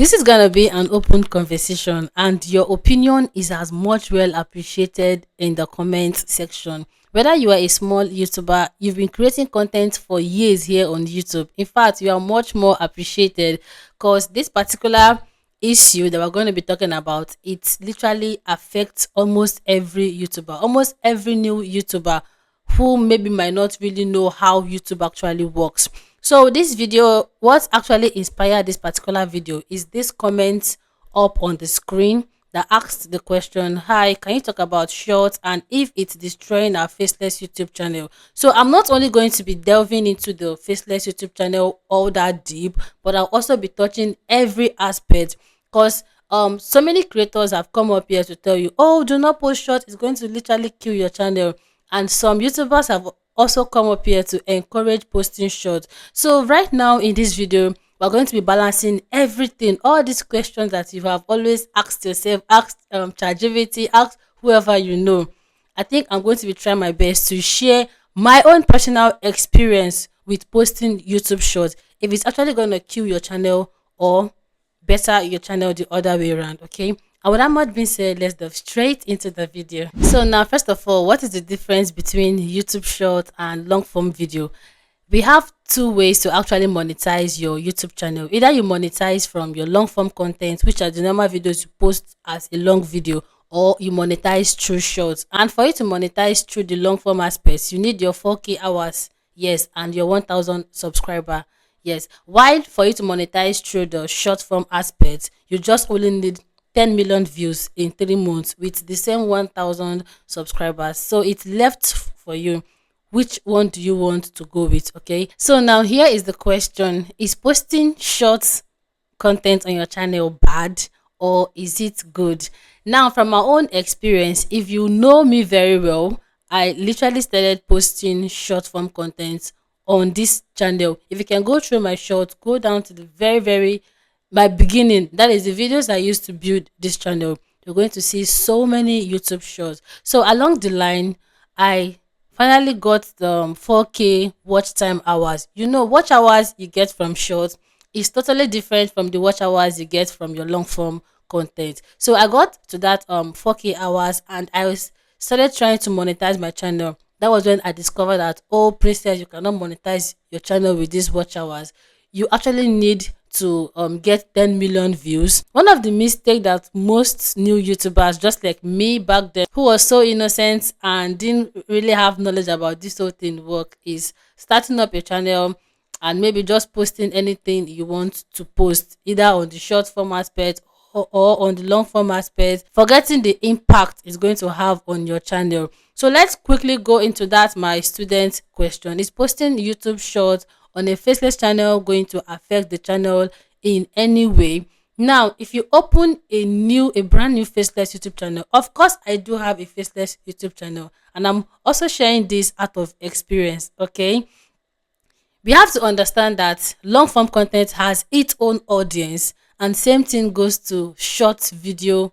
This is gonna be an open conversation, and your opinion is as much well appreciated in the comment section. Whether you are a small YouTuber, you've been creating content for years here on YouTube. In fact, you are much more appreciated because this particular issue that we're going to be talking about, it literally affects almost every YouTuber, almost every new YouTuber who maybe might not really know how YouTube actually works. So this video, what actually inspired this particular video is this comment up on the screen that asked the question, hi, can you talk about shorts and if it's destroying our faceless YouTube channel? So I'm not only going to be delving into the faceless YouTube channel all that deep, but I'll also be touching every aspect because so many creators have come up here to tell you, oh, do not post short, it's going to literally kill your channel. And some YouTubers have also come up here to encourage posting short. So right now in this video, we're going to be balancing everything, all these questions that you have always asked yourself, asked ChatGPT, asked whoever you know. I think I'm going to be trying my best to share my own personal experience with posting YouTube shorts, if it's actually going to kill your channel or better your channel the other way around. Okay, and with that much being said, let's dive straight into the video. So now, first of all, what is the difference between YouTube short and long form video? We have two ways to actually monetize your YouTube channel. Either you monetize from your long form content, which are the normal videos you post as a long video, or you monetize through shorts. And for you to monetize through the long form aspects, you need your 4K hours, yes, and your 1000 subscriber, yes. While for you to monetize through the short form aspects, you just only need 10 million views in 3 months with the same 1000 subscribers. So it's left for you, which one do you want to go with? Okay, so now here is the question: is posting short content on your channel bad or is it good? Now, from my own experience, if you know me very well, I literally started posting short form content on this channel. If you can go through my short, go down to the very my beginning, that is the videos I used to build this channel, you're going to see so many YouTube shorts. So along the line, I finally got the 4K watch time hours. You know, watch hours you get from shorts is totally different from the watch hours you get from your long form content. So I got to that 4K hours, and I was started trying to monetize my channel. That was when I discovered that, oh, Princess, you cannot monetize your channel with these watch hours. You actually need to get 10 million views. One of the mistakes that most new YouTubers, just like me back then, who was so innocent and didn't really have knowledge about this whole thing work, is starting up a channel and maybe just posting anything you want to post, either on the short form aspect or on the long form aspect, forgetting the impact it's going to have on your channel. So let's quickly go into that my student question: is posting YouTube short on a faceless channel going to affect the channel in any way? Now, if you open a brand new faceless YouTube channel, of course I do have a faceless YouTube channel, and I'm also sharing this out of experience. Okay, we have to understand that long form content has its own audience, and same thing goes to short video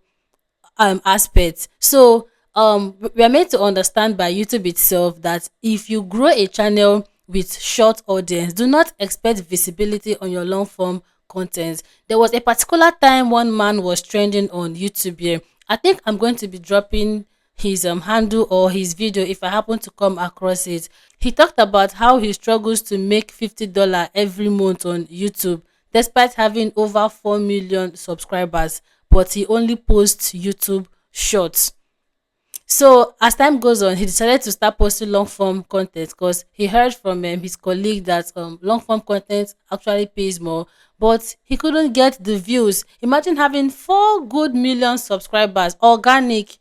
aspects. So we are made to understand by YouTube itself that if you grow a channel with short audience, do not expect visibility on your long form content. There was a particular time one man was trending on YouTube here. I think I'm going to be dropping his handle or his video if I happen to come across it. He talked about how he struggles to make $50 every month on YouTube despite having over 4 million subscribers, but he only posts YouTube shorts. So as time goes on, he decided to start posting long form content because he heard from his colleague that long form content actually pays more, but he couldn't get the views. Imagine having 4 good million subscribers, organic,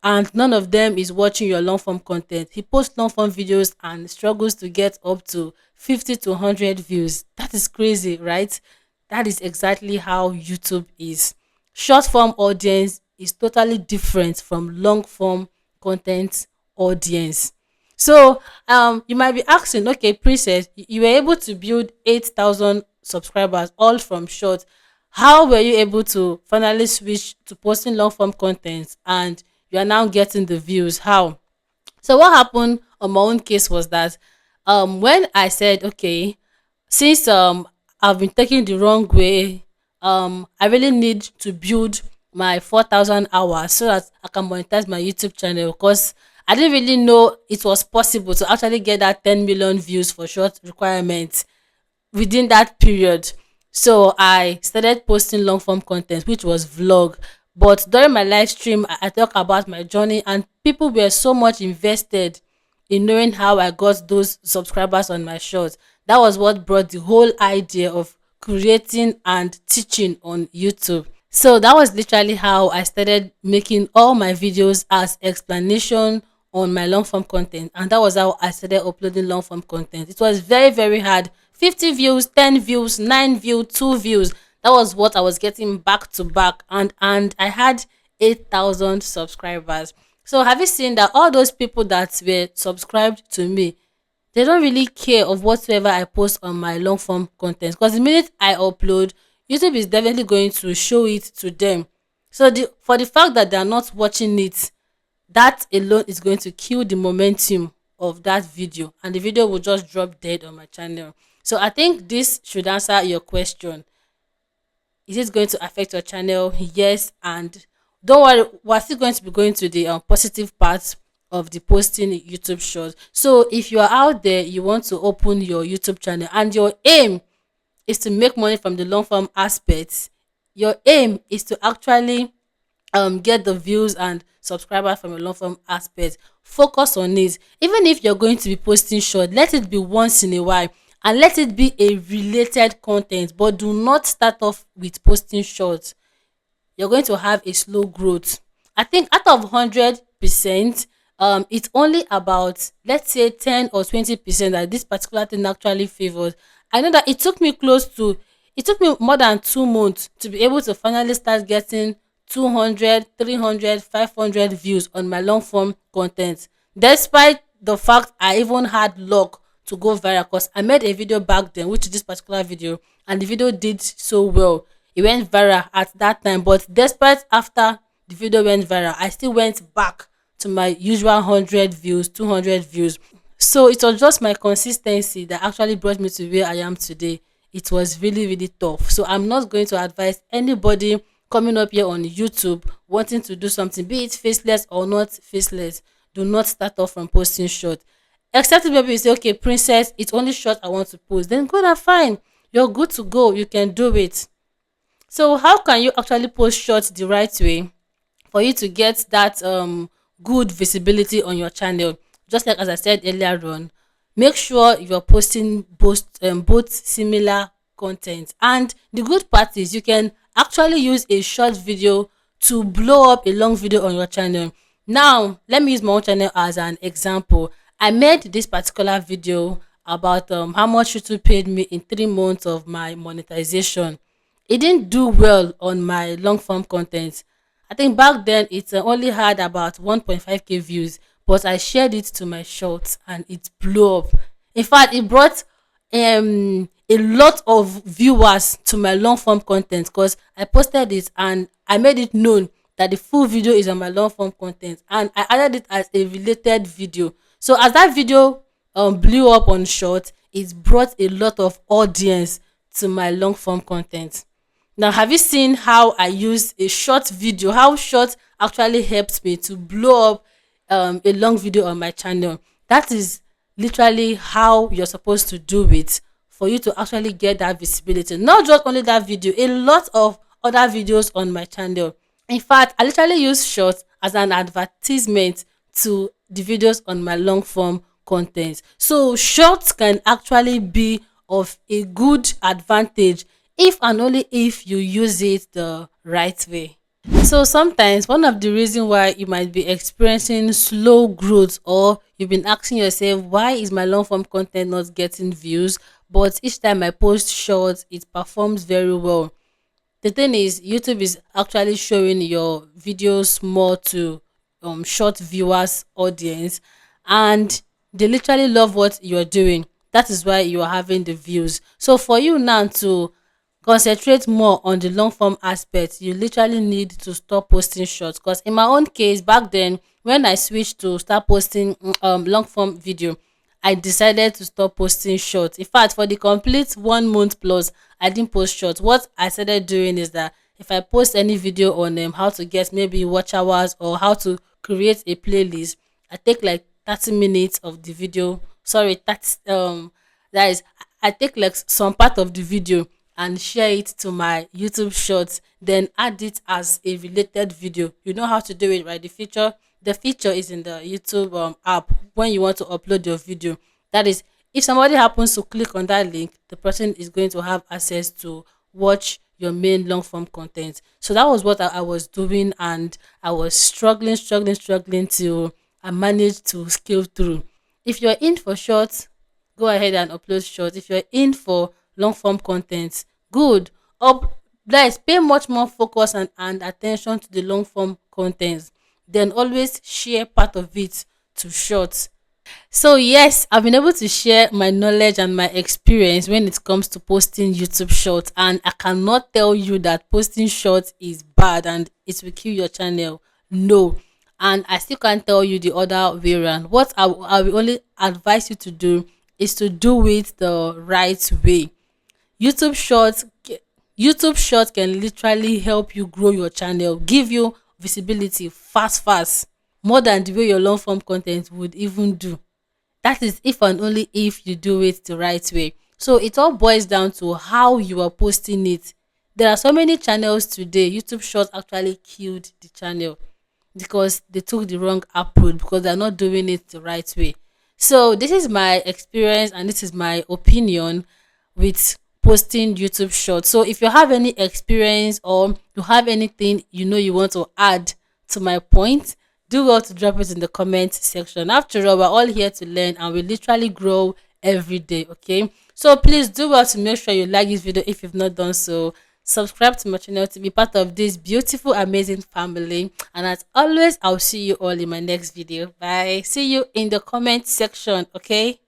and none of them is watching your long form content. He posts long form videos and struggles to get up to 50 to 100 views. That is crazy, right? That is exactly how YouTube is. Short form audience is totally different from long form content audience. So you might be asking, okay, Princess, you were able to build 8,000 subscribers all from short. How were you able to finally switch to posting long form content and you are now getting the views? How? So what happened on my own case was that when I said, okay, since I've been taking the wrong way I really need to build my 4,000 hours so that I can monetize my YouTube channel, because I didn't really know it was possible to actually get that 10 million views for short requirements within that period. So I started posting long form content, which was vlog. But during my live stream, I talk about my journey, and people were so much invested in knowing how I got those subscribers on my shorts. That was what brought the whole idea of creating and teaching on YouTube. So that was literally how I started making all my videos as explanation on my long form content. And that was how I started uploading long form content. It was very, very hard. 50 views, 10 views, 9 views, 2 views. That was what I was getting back to back. And I had 8,000 subscribers. So have you seen that all those people that were subscribed to me, they don't really care of whatsoever I post on my long form content, because the minute I upload, YouTube is definitely going to show it to them. So for the fact that they are not watching it, that alone is going to kill the momentum of that video, and the video will just drop dead on my channel. So I think this should answer your question. Is it going to affect your channel? Yes. And don't worry, we're still going to be going to the positive parts of the posting YouTube shorts. So if you are out there, you want to open your YouTube channel and your aim is to make money from the long form aspects, your aim is to actually get the views and subscribers from a long form aspect, focus on it. Even if you're going to be posting short, let it be once in a while, and let it be a related content, but do not start off with posting short. You're going to have a slow growth. I think out of 100%, it's only about, let's say, 10 or 20% that this particular thing actually favors. I know that it took me more than 2 months to be able to finally start getting 200, 300, 500 views on my long form content. Despite the fact I even had luck to go viral, because I made a video back then, which is this particular video, and the video did so well. It went viral at that time, but despite after the video went viral, I still went back to my usual 100 views, 200 views. So it was just my consistency that actually brought me to where I am today. It was really, really tough. So I'm not going to advise anybody coming up here on YouTube wanting to do something, be it faceless or not faceless. Do not start off from posting short. Except if maybe you say, okay, princess, it's only short I want to post. Then good and fine. You're good to go. You can do it. So how can you actually post short the right way for you to get that good visibility on your channel? Just like as I said earlier on, make sure you're posting both similar content. And the good part is you can actually use a short video to blow up a long video on your channel. Now let me use my own channel as an example. I made this particular video about how much YouTube paid me in 3 months of my monetization. It didn't do well on my long form content. I think back then it only had about 1.5k views, but I shared it to my shorts and it blew up. In fact, it brought a lot of viewers to my long form content, because I posted it and I made it known that the full video is on my long form content, and I added it as a related video. So as that video blew up on short, it brought a lot of audience to my long form content. Now, have you seen how I use a short video, how short actually helped me to blow up a long video on my channel? That is literally how you're supposed to do it for you to actually get that visibility. Not just only that video, a lot of other videos on my channel. In fact, I literally use shorts as an advertisement to the videos on my long form content. So shorts can actually be of a good advantage if and only if you use it the right way. So sometimes one of the reasons why you might be experiencing slow growth, or you've been asking yourself, why is my long form content not getting views, but each time I post shorts it performs very well? The thing is, YouTube is actually showing your videos more to short viewers audience, and they literally love what you're doing. That is why you are having the views. So for you now to concentrate more on the long form aspect, you literally need to stop posting shorts. Because in my own case back then, when I switched to start posting long form video, I decided to stop posting shorts. In fact, for the complete 1 month plus, I didn't post shorts. What I started doing is that if I post any video on how to get maybe watch hours or how to create a playlist, I take like 30 minutes of the video. Sorry, 30 that is, I take like some part of the video and share it to my YouTube shorts, then add it as a related video. You know how to do it, right? The feature is in the YouTube app when you want to upload your video. That is, if somebody happens to click on that link, the person is going to have access to watch your main long form content. So that was what I was doing, and I was struggling till I managed to scale through. If you're in for shorts, go ahead and upload short. If you're in for long form content, good. Up Guys, pay much more focus and attention to the long form contents. Then always share part of it to short. So yes, I've been able to share my knowledge and my experience when it comes to posting YouTube shorts, and I cannot tell you that posting shorts is bad and it will kill your channel. No. And I still can't tell you the other way around. What I will only advise you to do is to do it the right way. YouTube Shorts YouTube Shorts can literally help you grow your channel, give you visibility fast, more than the way your long form content would even do. That is if and only if you do it the right way. So it all boils down to how you are posting it. There are so many channels today. YouTube Shorts actually killed the channel because they took the wrong approach, because they're not doing it the right way. So this is my experience and this is my opinion with posting YouTube shorts. So if you have any experience or you have anything you want to add to my point, do well to drop it in the comment section. After all, we're all here to learn and we literally grow every day. Okay, so please do well to make sure you like this video if you've not done so. Subscribe to my channel to be part of this beautiful, amazing family. And as always, I'll see you all in my next video. Bye. See you in the comment section. Okay.